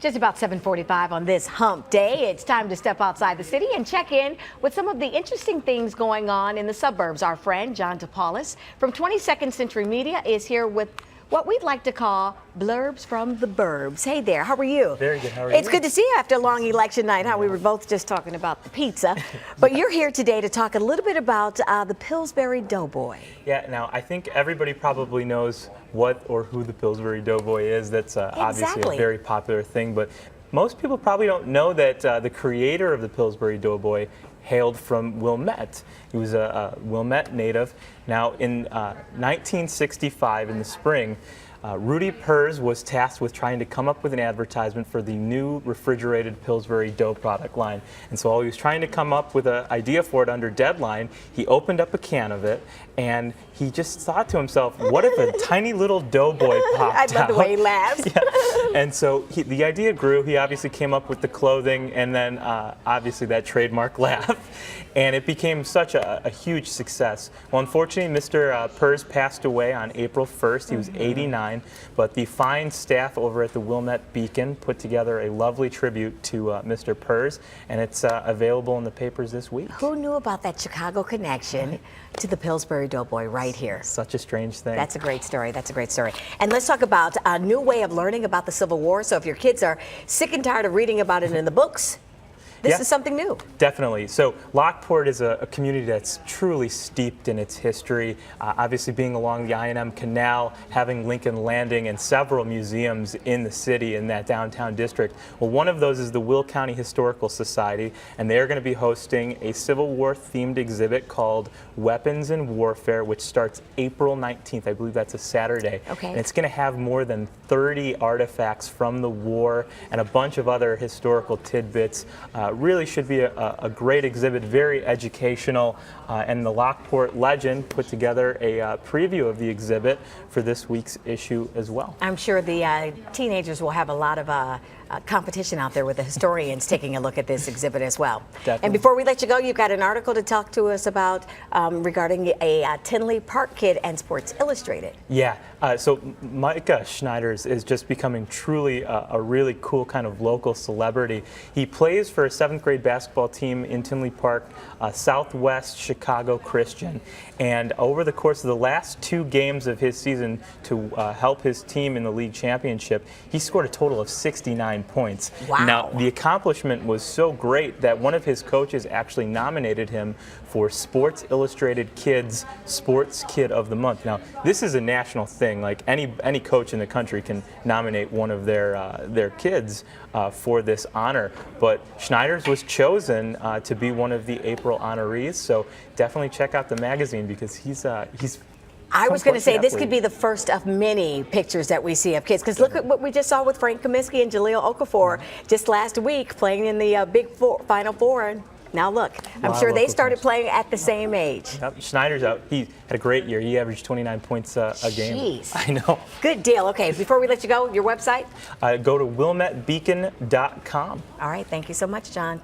Just about 7:45 on this hump day. It's time to step outside the city and check in with some of the interesting things going on in the suburbs. Our friend Jon DePaolis from 22nd Century Media is here with what we'd like to call Blurbs from the Burbs. Hey there, how are you? Very good, how are you? It's good to see you after a long election night, huh? We were both just talking about the pizza. But you're here today to talk a little bit about the Pillsbury Doughboy. Yeah, now I think everybody probably knows what or who the Pillsbury Doughboy is. That's obviously a very popular thing, but most people probably don't know that the creator of the Pillsbury Doughboy hailed from Wilmette. He was a Wilmette native. Now in 1965 in the spring, Rudy Purrs was tasked with trying to come up with an advertisement for the new refrigerated Pillsbury dough product line. And so while he was trying to come up with an idea for it under deadline, he opened up a can of it and he just thought to himself, what if a tiny little doughboy popped out? I love the way he laughs. Yeah. And so the idea grew. He obviously came up with the clothing and then obviously that trademark laugh. And it became such a huge success. Well, unfortunately, Mr. Purrs passed away on April 1st. He was 89. But the fine staff over at the Wilmette Beacon put together a lovely tribute to Mr. Purrs, and it's available in the papers this week. Who knew about that Chicago connection to the Pillsbury Doughboy right here? Such a strange thing. That's a great story. That's a great story. And let's talk about a new way of learning about the Civil War. So if your kids are sick and tired of reading about it in the books, this is something new. Definitely. So Lockport is a community that's truly steeped in its history. Obviously being along the I&M Canal, having Lincoln Landing and several museums in the city in that downtown district. Well, one of those is the Will County Historical Society, and they're going to be hosting a Civil War themed exhibit called Weapons and Warfare, which starts April 19th. I believe that's a Saturday. Okay. And it's going to have more than 30 artifacts from the war and a bunch of other historical tidbits. Really should be a great exhibit, very educational, and the Lockport Legend put together a preview of the exhibit for this week's issue as well. I'm sure the teenagers will have a lot of competition out there with the historians taking a look at this exhibit as well. Definitely. And before we let you go, you've got an article to talk to us about regarding a Tinley Park kid and Sports Illustrated. Yeah, so Micah Schneider is just becoming truly a really cool kind of local celebrity. He plays for a 7th grade basketball team in Tinley Park, Southwest Chicago Christian. And over the course of the last 2 games of his season to help his team in the league championship, he scored a total of 69 points. Wow. Now, the accomplishment was so great that one of his coaches actually nominated him for Sports Illustrated Kids Sports Kid of the Month. Now, this is a national thing. Like any coach in the country can nominate one of their kids for this honor. But Schneider's was chosen to be one of the April honorees. So definitely check out the magazine because he's I was going to say this could be the first of many pictures that we see of kids, because look at what we just saw with Frank Kaminsky and Jaleel Okafor just last week playing in the Final Four. Now look, I'm sure they started playing at the same age. Yep. Schneider's out. He had a great year. He averaged 29 points a game. Jeez. I know. Good deal. Okay, before we let you go, your website? Go to wilmettebeacon.com. All right, thank you so much, Jon.